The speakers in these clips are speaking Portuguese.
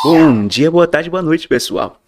Bom dia, boa tarde, boa noite, pessoal.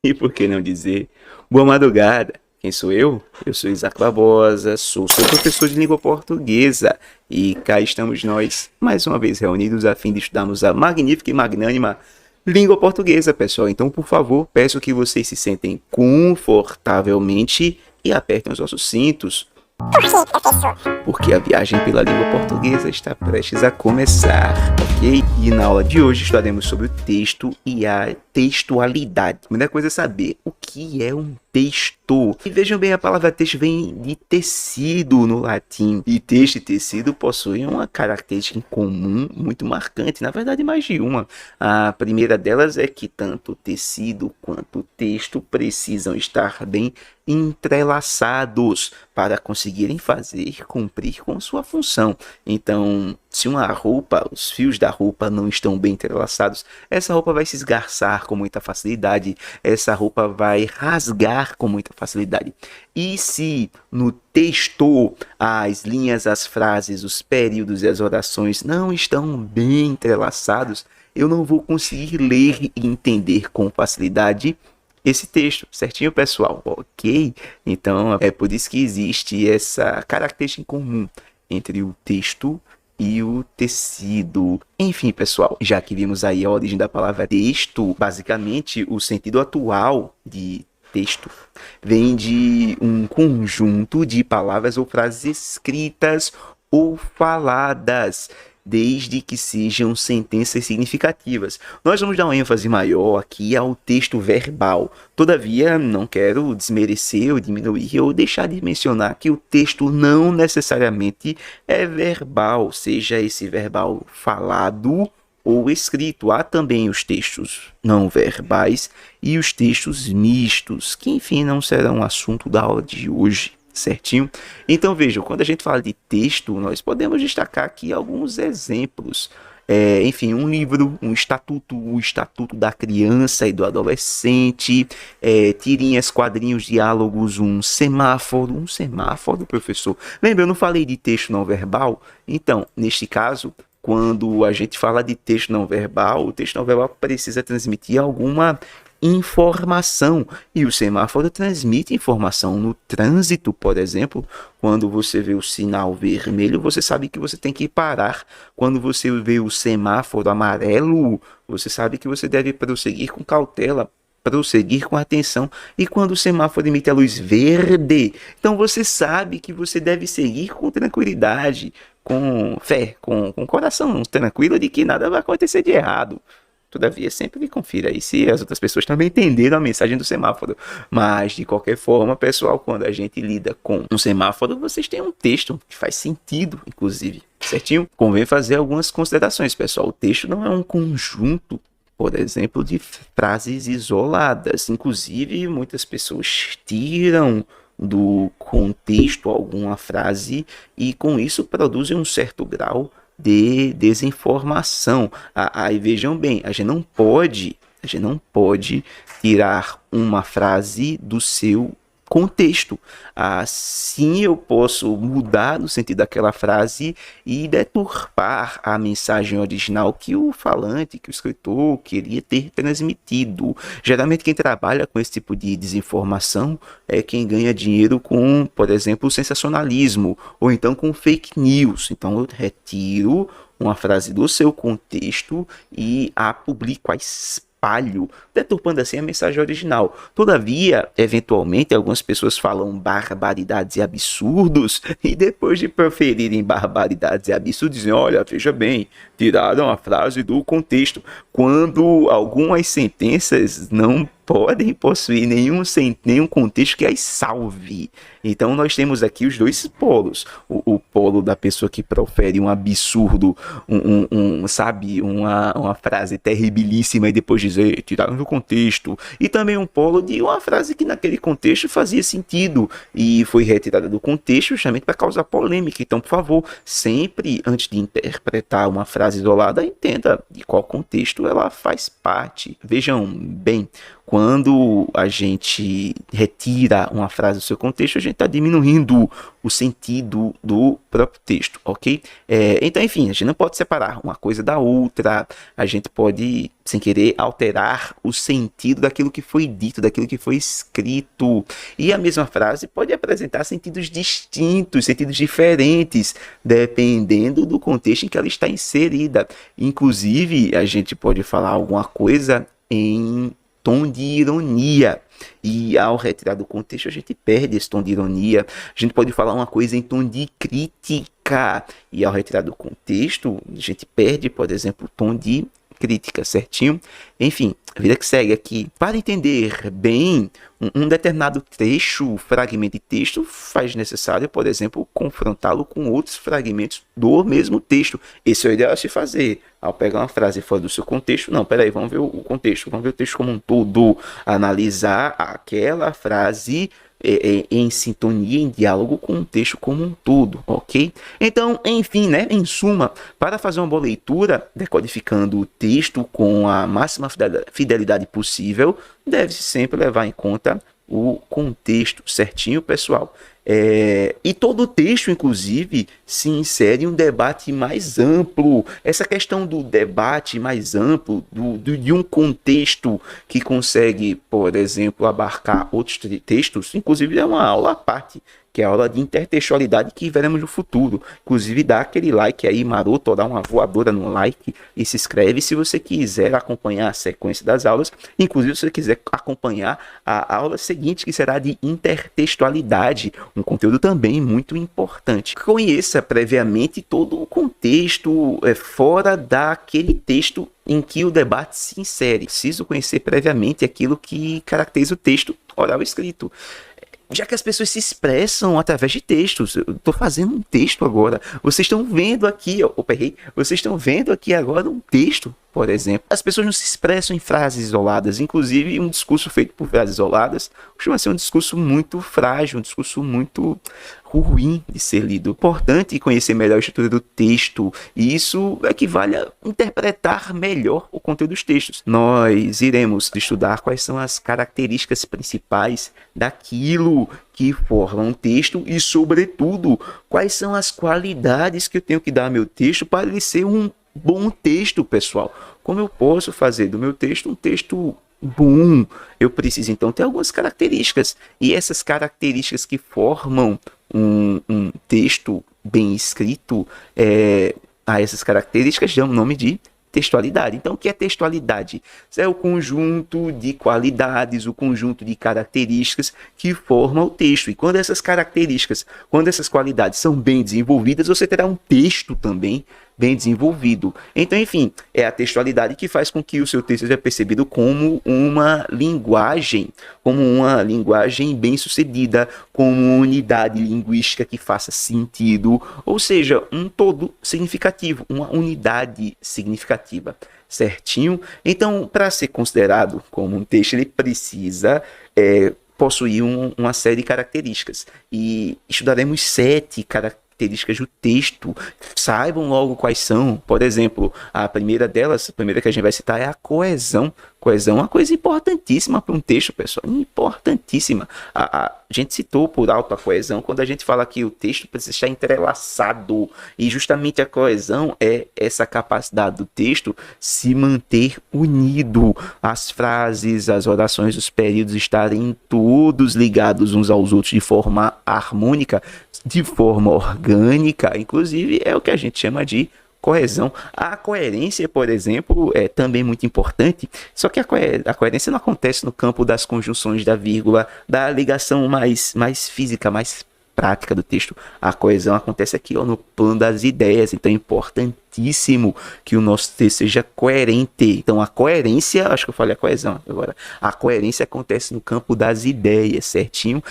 E por que não dizer boa madrugada? Quem sou eu? Eu sou Isaac Barbosa, sou seu professor de língua portuguesa. E cá estamos nós, mais uma vez reunidos a fim de estudarmos a magnífica e magnânima língua portuguesa, pessoal. Então, por favor, peço que vocês se sentem confortavelmente e apertem os ossos cintos. Por quê, professor? Porque a viagem pela língua portuguesa está prestes a começar, ok? E na aula de hoje estudaremos sobre o texto e a textualidade. A primeira coisa é saber o que é um texto. E vejam bem, a palavra texto vem de tecido no latim. E texto e tecido possuem uma característica em comum muito marcante, na verdade mais de uma. A primeira delas é que tanto o tecido quanto o texto precisam estar bem entrelaçados para conseguirem cumprir com sua função. Então, se uma roupa, os fios da roupa não estão bem entrelaçados, essa roupa vai se esgarçar com muita facilidade, essa roupa vai rasgar com muita facilidade. E se no texto as linhas, as frases, os períodos e as orações não estão bem entrelaçados, eu não vou conseguir ler e entender com facilidade esse texto, certinho, pessoal? Ok? Então, é por isso que existe essa característica em comum entre o texto e o tecido. Enfim, pessoal, já que vimos aí a origem da palavra texto, basicamente o sentido atual de texto vem de um conjunto de palavras ou frases escritas ou faladas, desde que sejam sentenças significativas. Nós vamos dar uma ênfase maior aqui ao texto verbal. Todavia, não quero desmerecer ou diminuir ou deixar de mencionar que o texto não necessariamente é verbal, seja esse verbal falado ou escrito. Há também os textos não verbais e os textos mistos, que enfim não serão assunto da aula de hoje. Certinho? Então vejam, quando a gente fala de texto, nós podemos destacar aqui alguns exemplos. Enfim, um livro, um estatuto, o estatuto da criança e do adolescente, tirinhas, quadrinhos, diálogos, um semáforo, professor. Lembra, eu não falei de texto não verbal? Então, neste caso, quando a gente fala de texto não verbal, o texto não verbal precisa transmitir alguma informação, e o semáforo transmite informação no trânsito. Por exemplo, quando você vê o sinal vermelho, você sabe que você tem que parar. Quando você vê o semáforo amarelo, você sabe que você deve prosseguir com cautela, prosseguir com atenção. E quando o semáforo emite a luz verde, então você sabe que você deve seguir com tranquilidade, com fé, com coração tranquilo de que nada vai acontecer de errado. Todavia, sempre confira aí se as outras pessoas também entenderam a mensagem do semáforo. Mas, de qualquer forma, pessoal, quando a gente lida com um semáforo, vocês têm um texto que faz sentido, inclusive, certinho? Convém fazer algumas considerações, pessoal. O texto não é um conjunto, por exemplo, de frases isoladas. Inclusive, muitas pessoas tiram do contexto alguma frase e, com isso, produzem um certo grau de desinformação. Aí vejam bem, a gente não pode tirar uma frase do seu contexto. Assim eu posso mudar o sentido daquela frase e deturpar a mensagem original que o falante, que o escritor queria ter transmitido. Geralmente quem trabalha com esse tipo de desinformação é quem ganha dinheiro com, por exemplo, o sensacionalismo ou então com fake news. Então eu retiro uma frase do seu contexto e a publico, a espalho, deturpando assim a mensagem original. Todavia, eventualmente, algumas pessoas falam barbaridades e absurdos, e depois de proferirem barbaridades e absurdos, dizem, olha, veja bem, tiraram a frase do contexto, quando algumas sentenças não podem possuir nenhum contexto que as salve. Então nós temos aqui os dois polos. O polo da pessoa que profere um absurdo, sabe, uma frase terribilíssima e depois dizer, tiraram do contexto. E também um polo de uma frase que naquele contexto fazia sentido e foi retirada do contexto justamente para causar polêmica. Então, por favor, sempre antes de interpretar uma frase isolada, entenda de qual contexto ela faz parte. Vejam bem, quando a gente retira uma frase do seu contexto, a gente está diminuindo o sentido do próprio texto, ok? Então, enfim, a gente não pode separar uma coisa da outra, a gente pode, sem querer, alterar o sentido daquilo que foi dito, daquilo que foi escrito. E a mesma frase pode apresentar sentidos distintos, sentidos diferentes, dependendo do contexto em que ela está inserida. Inclusive, a gente pode falar alguma coisa em tom de ironia, e ao retirar do contexto a gente perde esse tom de ironia. A gente pode falar uma coisa em tom de crítica, e ao retirar do contexto a gente perde, por exemplo, o tom de crítica, certinho? Enfim, a vida que segue aqui. Para entender bem um determinado trecho, fragmento de texto, faz necessário, por exemplo, confrontá-lo com outros fragmentos do mesmo texto. Esse é o ideal a se fazer. Ao pegar uma frase fora do seu contexto, não, peraí, vamos ver o contexto, vamos ver o texto como um todo, analisar aquela frase em sintonia, em diálogo com o texto como um todo, ok? Então, enfim, né, em suma, para fazer uma boa leitura, decodificando o texto com a máxima fidelidade possível, deve-se sempre levar em conta o contexto, certinho, pessoal? E todo o texto, inclusive, se insere em um debate mais amplo. Essa questão do debate mais amplo, de um contexto que consegue, por exemplo, abarcar outros textos, inclusive é uma aula à parte, que é a aula de intertextualidade que veremos no futuro. Inclusive, dá aquele like aí maroto, dá uma voadora no like e se inscreve se você quiser acompanhar a sequência das aulas. Inclusive, se você quiser acompanhar a aula seguinte, que será de intertextualidade, um conteúdo também muito importante. Conheça previamente todo o contexto fora daquele texto em que o debate se insere. Preciso conhecer previamente aquilo que caracteriza o texto oral escrito. Já que as pessoas se expressam através de textos, eu estou fazendo um texto agora. Vocês estão vendo aqui, vocês estão vendo aqui agora um texto, por exemplo. As pessoas não se expressam em frases isoladas. Inclusive, um discurso feito por frases isoladas costuma ser um discurso muito frágil, um discurso muito ruim de ser lido. Importante conhecer melhor a estrutura do texto, e isso equivale a interpretar melhor o conteúdo dos textos. Nós iremos estudar quais são as características principais daquilo que forma um texto e, sobretudo, quais são as qualidades que eu tenho que dar ao meu texto para ele ser um bom texto, pessoal. Como eu posso fazer do meu texto um texto bom? Eu preciso, então, ter algumas características. E essas características que formam um texto bem escrito, a essas características dão o nome de textualidade. Então, o que é textualidade? É o conjunto de qualidades, o conjunto de características que formam o texto. E quando essas características, quando essas qualidades são bem desenvolvidas, você terá um texto também bem desenvolvido. Então, enfim, é a textualidade que faz com que o seu texto seja percebido como uma linguagem bem sucedida, como uma unidade linguística que faça sentido, ou seja, um todo significativo, uma unidade significativa, certinho? Então, para ser considerado como um texto, ele precisa possuir uma série de características, e estudaremos 7 características do texto. Saibam logo quais são. Por exemplo, a primeira delas, a primeira que a gente vai citar, é a coesão. Coesão é uma coisa importantíssima para um texto, pessoal. Importantíssima. A gente citou por alto a coesão quando a gente fala que o texto precisa estar entrelaçado. E justamente a coesão é essa capacidade do texto se manter unido. As frases, as orações, os períodos estarem todos ligados uns aos outros de forma harmônica, de forma orgânica. Inclusive, é o que a gente chama de coesão. A coerência, por exemplo, é também muito importante, só que a coerência não acontece no campo das conjunções, da vírgula, da ligação mais física, mais prática do texto. A coesão acontece aqui, no plano das ideias. Então é importantíssimo que o nosso texto seja coerente. Então a coerência, acho que eu falei a coesão agora, a coerência acontece no campo das ideias, certinho?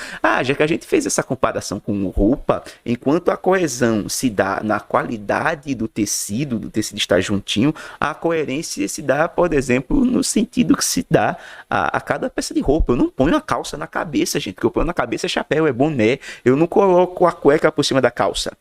Já que a gente fez essa comparação com roupa, enquanto a coesão se dá na qualidade do tecido estar juntinho, a coerência se dá, por exemplo, no sentido que se dá a cada peça de roupa. Eu não ponho a calça na cabeça, gente, porque eu ponho na cabeça é chapéu, é boné, eu não coloco a cueca por cima da calça,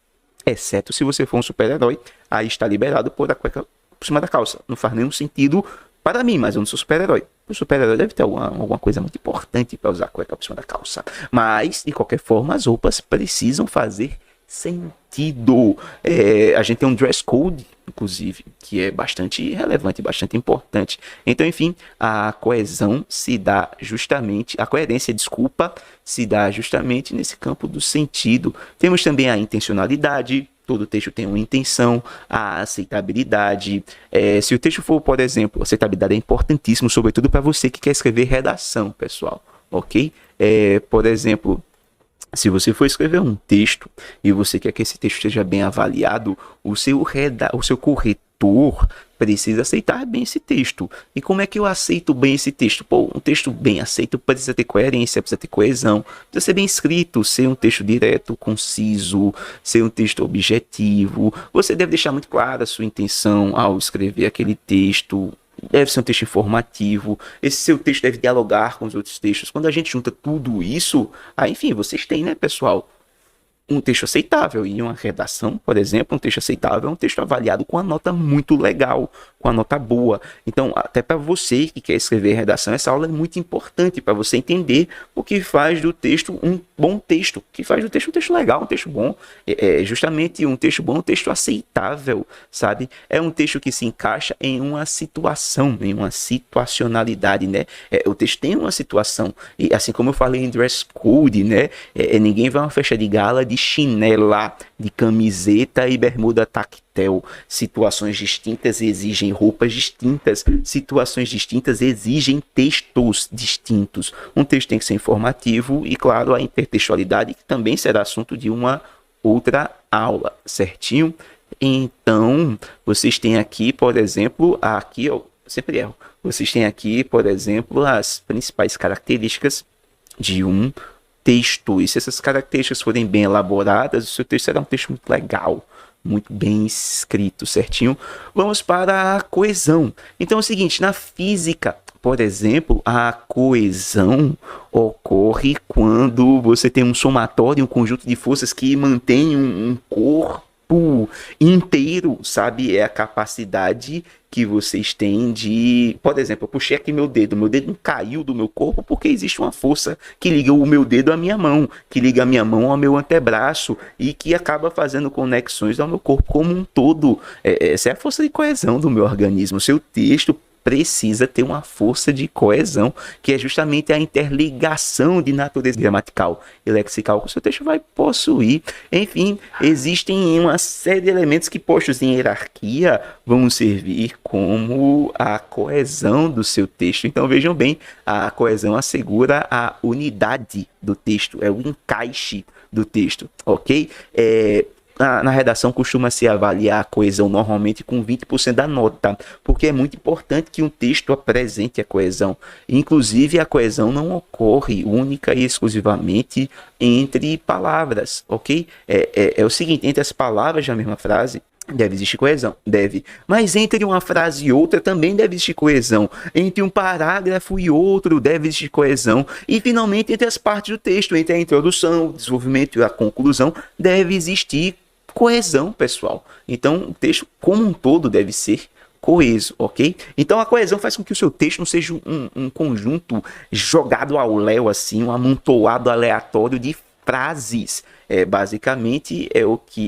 exceto se você for um super-herói, aí está liberado pôr a cueca por cima da calça. Não faz nenhum sentido Para mim, mas eu não sou super-herói. O super-herói deve ter alguma coisa muito importante para usar cueca por cima da calça. Mas, de qualquer forma, as roupas precisam fazer sentido. A gente tem um dress code, inclusive, que é bastante relevante, bastante importante. Então, enfim, a coesão se dá justamente, a coerência, desculpa, se dá justamente nesse campo do sentido. Temos também a intencionalidade. Todo texto tem uma intenção, a aceitabilidade. Se o texto for, por exemplo, aceitabilidade é importantíssimo, sobretudo para você que quer escrever redação, pessoal, ok? Por exemplo, se você for escrever um texto e você quer que esse texto seja bem avaliado, o seu corretor precisa aceitar bem esse texto. E como é que eu aceito bem esse texto? Pô, um texto bem aceito precisa ter coerência, precisa ter coesão, precisa ser bem escrito, ser um texto direto, conciso, ser um texto objetivo. Você deve deixar muito clara a sua intenção ao escrever aquele texto. Deve ser um texto informativo, esse seu texto deve dialogar com os outros textos. Quando a gente junta tudo isso, aí, enfim, vocês têm, né, pessoal, um texto aceitável. E uma redação, por exemplo, um texto aceitável é um texto avaliado com uma nota muito legal, com uma nota boa. Então, até para você que quer escrever redação, essa aula é muito importante para você entender o que faz do texto um bom texto, o que faz do texto um texto legal, um texto bom. Justamente um texto bom, um texto aceitável, sabe? É um texto que se encaixa em uma situação, em uma situacionalidade, né? O texto tem uma situação, e assim como eu falei em dress code, né? Ninguém vai a uma festa de gala de chinela, de camiseta e bermuda tactel. Situações distintas exigem roupas distintas. Situações distintas exigem textos distintos. Um texto tem que ser informativo e, claro, a intertextualidade, que também será assunto de uma outra aula, certinho? Então, vocês têm aqui, por exemplo, sempre erro. Vocês têm aqui, por exemplo, as principais características de um texto. E se essas características forem bem elaboradas, o seu texto será um texto muito legal, muito bem escrito, certinho? Vamos para a coesão. Então é o seguinte, na física, por exemplo, a coesão ocorre quando você tem um somatório, um conjunto de forças que mantém um corpo inteiro, sabe? É a capacidade que vocês têm de... Por exemplo, eu puxei aqui meu dedo não caiu do meu corpo porque existe uma força que liga o meu dedo à minha mão, que liga a minha mão ao meu antebraço e que acaba fazendo conexões ao meu corpo como um todo. Essa é a força de coesão do meu organismo. O seu texto precisa ter uma força de coesão, que é justamente a interligação de natureza gramatical e lexical que o seu texto vai possuir. Enfim, existem uma série de elementos que, postos em hierarquia, vão servir como a coesão do seu texto. Então, vejam bem, a coesão assegura a unidade do texto, é o encaixe do texto, ok? Na redação costuma-se avaliar a coesão normalmente com 20% da nota, porque é muito importante que um texto apresente a coesão. Inclusive, a coesão não ocorre única e exclusivamente entre palavras, ok? É o seguinte, entre as palavras da mesma frase, deve existir coesão, deve. Mas entre uma frase e outra também deve existir coesão. Entre um parágrafo e outro deve existir coesão. E finalmente entre as partes do texto, entre a introdução, o desenvolvimento e a conclusão, deve existir coesão, pessoal. Então, o texto como um todo deve ser coeso, ok? Então, a coesão faz com que o seu texto não seja um conjunto jogado ao léu, assim, um amontoado aleatório de frases. Basicamente,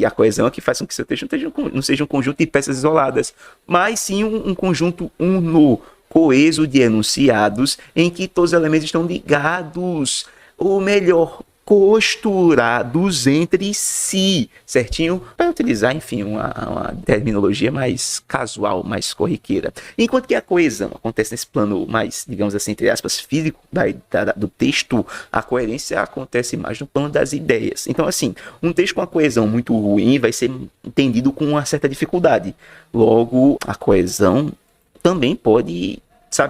a coesão é o que faz com que o seu texto não seja um conjunto de peças isoladas, mas sim um conjunto uno, coeso de enunciados em que todos os elementos estão ligados, ou melhor, costurados entre si, certinho? Para utilizar, enfim, uma terminologia mais casual, mais corriqueira. Enquanto que a coesão acontece nesse plano mais, digamos assim, entre aspas, físico do texto, a coerência acontece mais no plano das ideias. Então, assim, um texto com a coesão muito ruim vai ser entendido com uma certa dificuldade. Logo, a coesão também pode,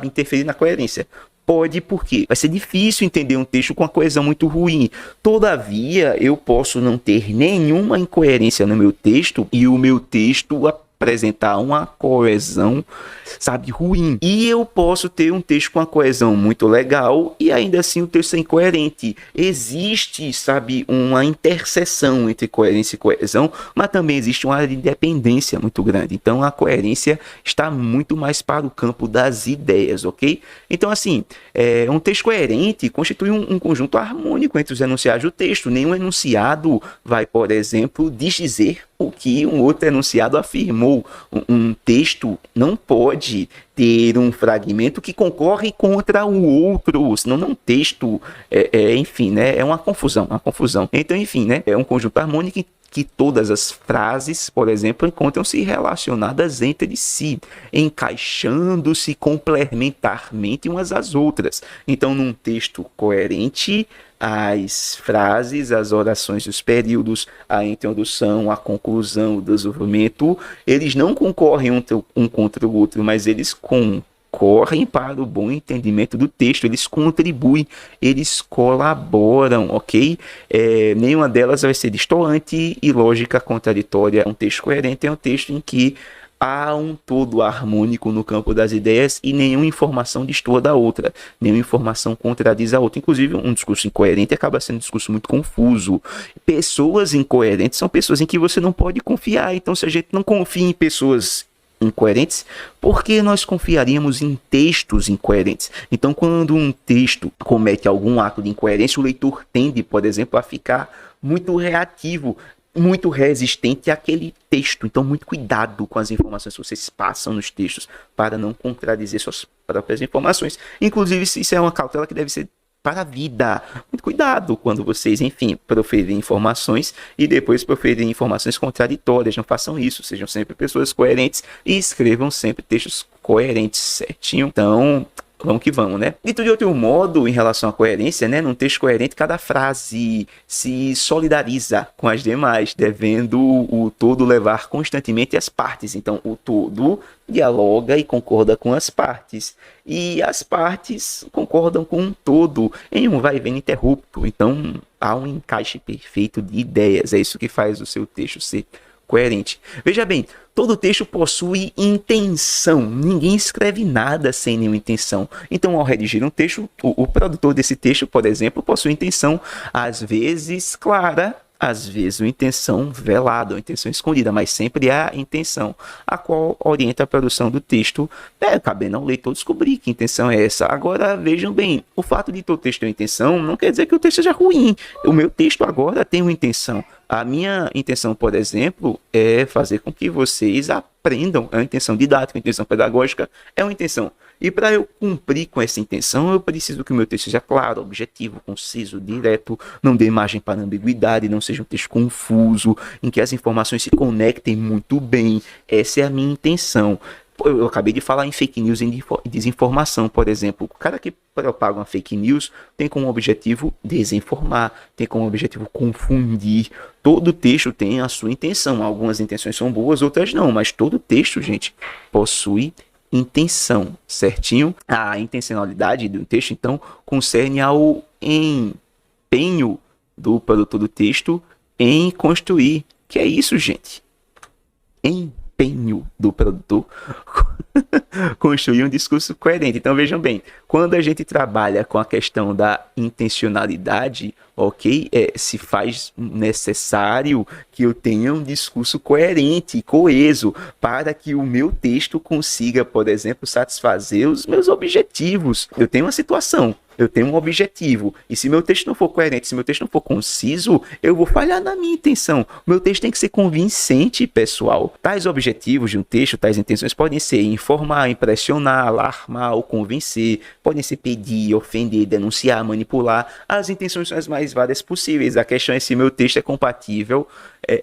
interferir na coerência. Pode, porque vai ser difícil entender um texto com a coesão muito ruim. Todavia, eu posso não ter nenhuma incoerência no meu texto e o meu texto apresentar uma coesão, sabe, ruim. E eu posso ter um texto com uma coesão muito legal e ainda assim o texto ser incoerente. Existe, sabe, uma interseção entre coerência e coesão, mas também existe uma área de dependência muito grande. Então a coerência está muito mais para o campo das ideias, ok? Então, assim, um texto coerente constitui um conjunto harmônico entre os enunciados do texto. Nenhum enunciado vai, por exemplo, desdizer o que um outro enunciado afirmou. Um texto não pode ter um fragmento que concorre contra o outro, senão não é um texto, enfim, né, é uma confusão. Então, enfim, né, é um conjunto harmônico que todas as frases, por exemplo, encontram-se relacionadas entre si, encaixando-se complementarmente umas às outras. Então, num texto coerente, as frases, as orações, os períodos, a introdução, a conclusão, o desenvolvimento, eles não concorrem um contra o outro, mas eles concorrem para o bom entendimento do texto, eles contribuem, eles colaboram, ok? Nenhuma delas vai ser distoante e lógica contraditória. Um texto coerente é um texto em que há um todo harmônico no campo das ideias e nenhuma informação destoa da outra, nenhuma informação contradiz a outra. Inclusive, um discurso incoerente acaba sendo um discurso muito confuso. Pessoas incoerentes são pessoas em que você não pode confiar. Então, se a gente não confia em pessoas incoerentes, por que nós confiaríamos em textos incoerentes? Então, quando um texto comete algum ato de incoerência, o leitor tende, por exemplo, a ficar muito reativo, muito resistente àquele texto. Então, muito cuidado com as informações que vocês passam nos textos para não contradizer suas próprias informações. Inclusive, isso é uma cautela que deve ser para a vida. Muito cuidado quando vocês, enfim, proferirem informações e depois proferirem informações contraditórias. Não façam isso. Sejam sempre pessoas coerentes e escrevam sempre textos coerentes, certinho? Então, vamos que vamos, né? Dito de outro modo, em relação à coerência, né? Num texto coerente, cada frase se solidariza com as demais, devendo o todo levar constantemente as partes. Então, o todo dialoga e concorda com as partes. E as partes concordam com um todo em um vai e vem ininterrupto. Então, há um encaixe perfeito de ideias. É isso que faz o seu texto ser coerente. Veja bem, todo texto possui intenção. Ninguém escreve nada sem nenhuma intenção. Então, ao redigir um texto, o produtor desse texto, por exemplo, possui intenção, às vezes clara, às vezes uma intenção velada, uma intenção escondida, mas sempre há intenção, a qual orienta a produção do texto, cabendo ao leitor descobrir que intenção é essa. Agora, vejam bem, o fato de todo texto ter uma intenção não quer dizer que o texto seja ruim. O meu texto agora tem uma intenção. A minha intenção, por exemplo, é fazer com que vocês aprendam. É uma intenção didática, uma intenção pedagógica, é uma intenção. E para eu cumprir com essa intenção, eu preciso que o meu texto seja claro, objetivo, conciso, direto, não dê margem para ambiguidade, não seja um texto confuso, em que as informações se conectem muito bem. Essa é a minha intenção. Eu acabei de falar em fake news e desinformação, por exemplo. O cara que propaga uma fake news tem como objetivo desinformar, tem como objetivo confundir. Todo texto tem a sua intenção. Algumas intenções são boas, outras não. Mas todo texto, gente, possui intenção, certinho? A intencionalidade do texto, então, concerne ao empenho do produtor do texto em construir. Que é isso, gente? Empenho do produtor construir um discurso coerente. Então vejam bem, quando a gente trabalha com a questão da intencionalidade, ok, se faz necessário que eu tenha um discurso coerente e coeso para que o meu texto consiga, por exemplo, satisfazer os meus objetivos. Eu tenho uma situação, eu tenho um objetivo, e se meu texto não for coerente, se meu texto não for conciso, eu vou falhar na minha intenção. O meu texto tem que ser convincente, pessoal. Tais objetivos de um texto, tais intenções podem ser informar, impressionar, alarmar ou convencer, podem ser pedir, ofender, denunciar, manipular. As intenções são as mais várias possíveis. A questão é se meu texto é compatível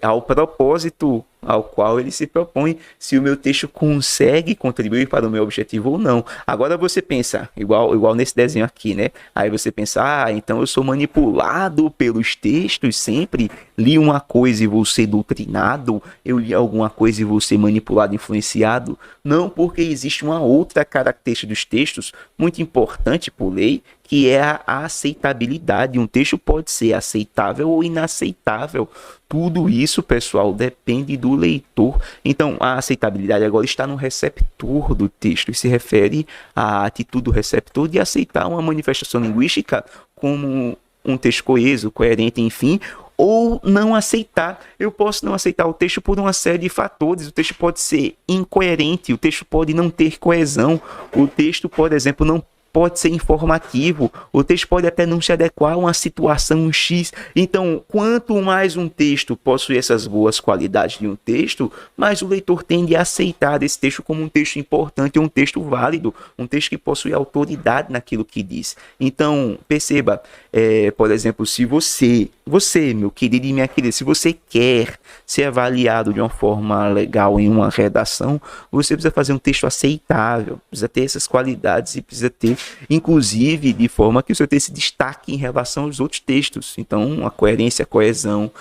ao propósito ao qual ele se propõe, se o meu texto consegue contribuir para o meu objetivo ou não. Agora você pensa, igual nesse desenho aqui, né? Aí você pensa, então eu sou manipulado pelos textos sempre, li uma coisa e vou ser doutrinado, eu li alguma coisa e vou ser manipulado, influenciado. Não, porque existe uma outra característica dos textos, muito importante por lei, que é a aceitabilidade. Um texto pode ser aceitável ou inaceitável. tudo isso, pessoal, depende do leitor. Então, a aceitabilidade agora está no receptor do texto e se refere à atitude do receptor de aceitar uma manifestação linguística como um texto coeso, coerente, enfim, ou não aceitar. Eu posso não aceitar o texto por uma série de fatores. O texto pode ser incoerente, o texto pode não ter coesão, o texto, por exemplo, não pode ser informativo, o texto pode até não se adequar a uma situação X. Então, quanto mais um texto possui essas boas qualidades de um texto, mais o leitor tende a aceitar esse texto como um texto importante, um texto válido, um texto que possui autoridade naquilo que diz. Então, perceba, por exemplo, se você, meu querido e minha querida, se você quer ser avaliado de uma forma legal em uma redação, você precisa fazer um texto aceitável, precisa ter essas qualidades e precisa ter, inclusive, de forma que o seu texto se destaque em relação aos outros textos. Então, a coerência, a coesão,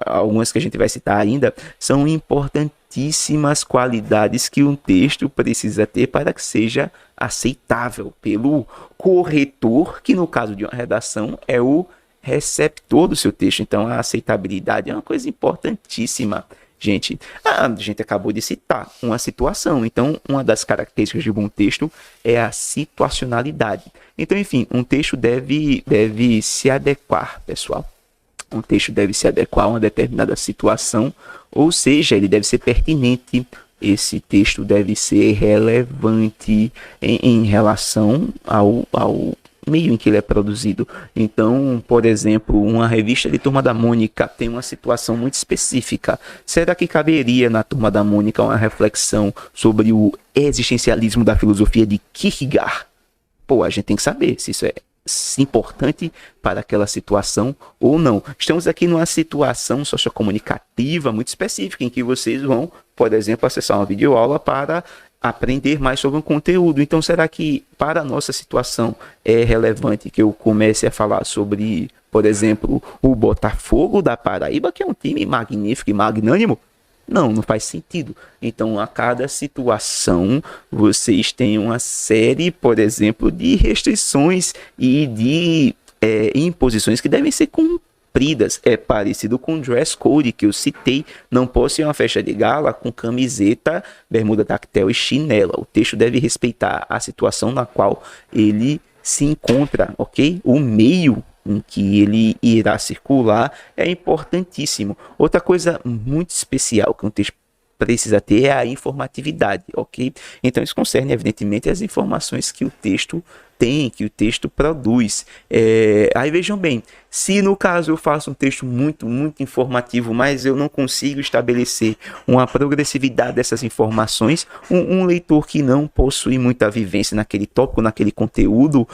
algumas que a gente vai citar ainda, são importantíssimas qualidades que um texto precisa ter para que seja aceitável pelo corretor, que no caso de uma redação é o receptor do seu texto. Então, a aceitabilidade é uma coisa importantíssima. Gente, a gente acabou de citar uma situação. Então, uma das características de um bom texto é a situacionalidade. Então, enfim, um texto deve se adequar, pessoal. Um texto deve se adequar a uma determinada situação, ou seja, ele deve ser pertinente. Esse texto deve ser relevante em relação ao meio em que ele é produzido. Então, por exemplo, uma revista de Turma da Mônica tem uma situação muito específica. Será que caberia na Turma da Mônica uma reflexão sobre o existencialismo da filosofia de Kierkegaard? Pô, a gente tem que saber se isso é importante para aquela situação ou não. Estamos aqui numa situação sociocomunicativa muito específica, em que vocês vão, por exemplo, acessar uma videoaula para aprender mais sobre um conteúdo. Então, será que para a nossa situação é relevante que eu comece a falar sobre, por exemplo, o Botafogo da Paraíba, que é um time magnífico e magnânimo? Não faz sentido. Então, a cada situação, vocês têm uma série, por exemplo, de restrições e de imposições que devem ser cumpridas. É parecido com o dress code que eu citei. Não posso ir a uma festa de gala com camiseta, bermuda tactel e chinela. O texto deve respeitar a situação na qual ele se encontra, ok? O meio em que ele irá circular é importantíssimo. Outra coisa muito especial que um texto precisa ter é a informatividade, ok? Então isso concerne evidentemente as informações que o texto tem, que o texto produz. Aí vejam bem, se no caso eu faço um texto muito informativo, mas eu não consigo estabelecer uma progressividade dessas informações, um leitor que não possui muita vivência naquele tópico, naquele conteúdo,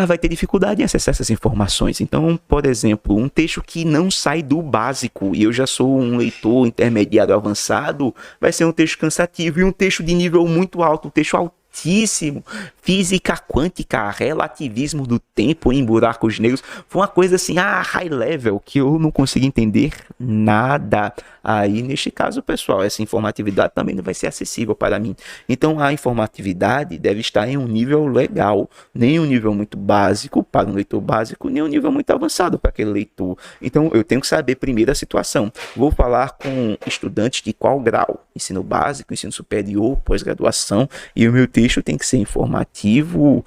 vai ter dificuldade em acessar essas informações. Então, por exemplo, um texto que não sai do básico, e eu já sou um leitor intermediário avançado, vai ser um texto cansativo, e um texto de nível muito alto, um texto altíssimo, física quântica, relativismo do tempo em buracos negros, foi uma coisa assim, high level, que eu não consigo entender nada. Aí, neste caso, pessoal, essa informatividade também não vai ser acessível para mim. Então, a informatividade deve estar em um nível legal, nem um nível muito básico para um leitor básico, nem um nível muito avançado para aquele leitor. Então, eu tenho que saber primeiro a situação. Vou falar com estudantes de qual grau? Ensino básico, ensino superior, pós-graduação, e o meu texto tem que ser informativo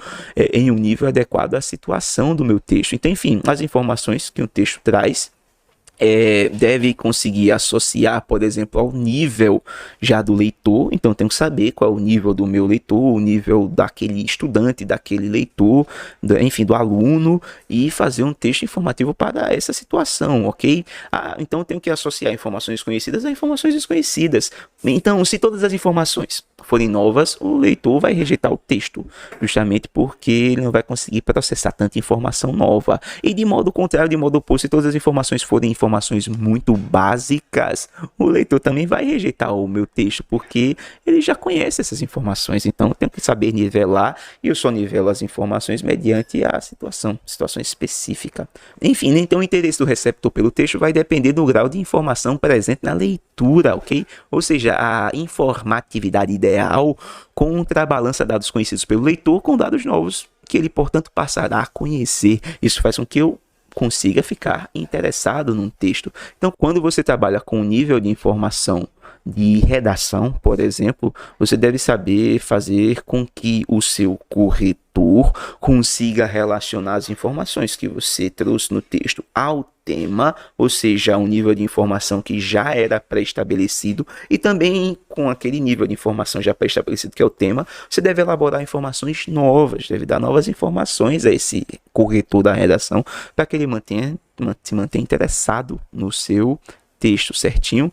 em um nível adequado à situação do meu texto. Então, enfim, as informações que o texto traz deve conseguir associar, por exemplo, ao nível já do leitor. Então, tenho que saber qual é o nível do meu leitor, o nível daquele estudante, daquele leitor, enfim, do aluno, e fazer um texto informativo para essa situação, ok? Então, tenho que associar informações conhecidas a informações desconhecidas. Então, se todas as informações forem novas, o leitor vai rejeitar o texto, justamente porque ele não vai conseguir processar tanta informação nova. E de modo contrário, de modo oposto, se todas as informações forem informações muito básicas, o leitor também vai rejeitar o meu texto, porque ele já conhece essas informações. Então, eu tenho que saber nivelar, e eu só nivelo as informações mediante a situação específica. Enfim, então o interesse do receptor pelo texto vai depender do grau de informação presente na leitura, ok? Ou seja, a informatividade ideal contrabalança dados conhecidos pelo leitor com dados novos que ele, portanto, passará a conhecer. Isso faz com que eu consiga ficar interessado num texto. Então, quando você trabalha com um nível de informação de redação, por exemplo, você deve saber fazer com que o seu corretor consiga relacionar as informações que você trouxe no texto ao tema, ou seja, um nível de informação que já era pré-estabelecido, e também com aquele nível de informação já pré-estabelecido que é o tema, você deve elaborar informações novas, deve dar novas informações a esse corretor da redação para que ele se mantenha interessado no seu texto, certinho?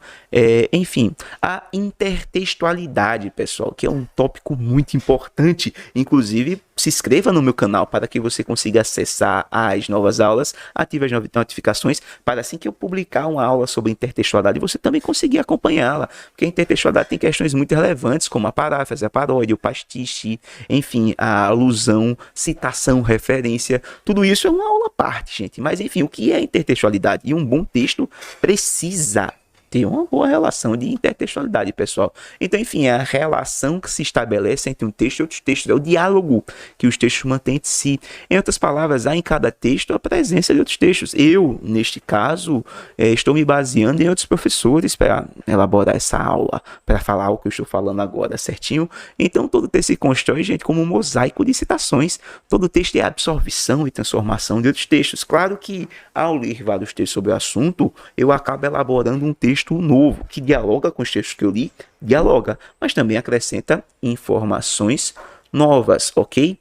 Enfim, a intertextualidade, pessoal, que é um tópico muito importante. Inclusive, se inscreva no meu canal para que você consiga acessar as novas aulas, ative as notificações, para assim que eu publicar uma aula sobre intertextualidade, você também conseguir acompanhá-la. Porque a intertextualidade tem questões muito relevantes, como a paráfrase, a paródia, o pastiche, enfim, a alusão, citação, referência. Tudo isso é uma aula à parte, gente. Mas, enfim, o que é intertextualidade? E um bom texto precisa ter uma boa relação de intertextualidade, pessoal. Então, enfim, é a relação que se estabelece entre um texto e outros textos, é o diálogo que os textos mantêm entre si. Em outras palavras, há em cada texto a presença de outros textos. Eu, neste caso, estou me baseando em outros professores para elaborar essa aula, para falar o que eu estou falando agora, certinho? Então, todo texto se constrói, gente, como um mosaico de citações. Todo texto é absorção e transformação de outros textos. Claro que, ao ler vários textos sobre o assunto, eu acabo elaborando um texto novo, que dialoga com os textos que eu li, dialoga, mas também acrescenta informações novas, ok?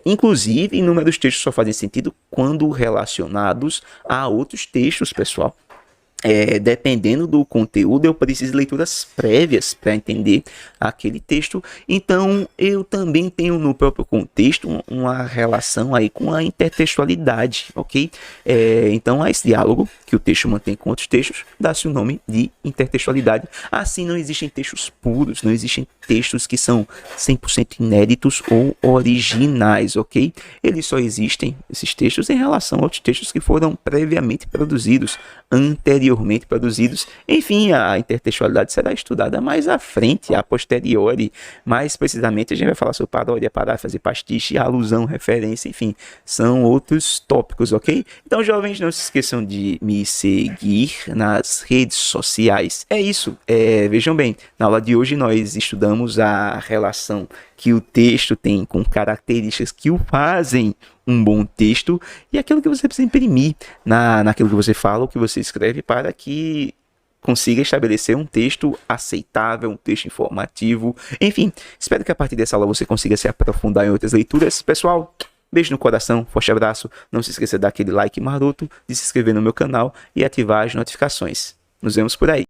Inclusive, inúmeros textos só fazem sentido quando relacionados a outros textos, pessoal. Dependendo do conteúdo, eu preciso de leituras prévias para entender aquele texto. Então, eu também tenho no próprio contexto uma relação aí com a intertextualidade, ok? Então, a esse diálogo que o texto mantém com outros textos, dá-se o nome de intertextualidade. Assim, não existem textos puros, não existem textos que são 100% inéditos ou originais, ok? Eles só existem, esses textos, em relação a outros textos que foram previamente produzidos, anteriormente produzidos. Enfim, a intertextualidade será estudada mais à frente, a posteriori. Mais precisamente, a gente vai falar sobre paródia, paráfrase, pastiche, alusão, referência, enfim, são outros tópicos, ok? Então, jovens, não se esqueçam de me seguir nas redes sociais. É isso. Vejam bem, na aula de hoje nós estudamos a relação que o texto tem com características que o fazem um bom texto e aquilo que você precisa imprimir naquilo que você fala ou que você escreve para que consiga estabelecer um texto aceitável, um texto informativo. Enfim, espero que a partir dessa aula você consiga se aprofundar em outras leituras. Pessoal, beijo no coração, forte abraço. Não se esqueça de dar aquele like maroto, de se inscrever no meu canal e ativar as notificações. Nos vemos por aí.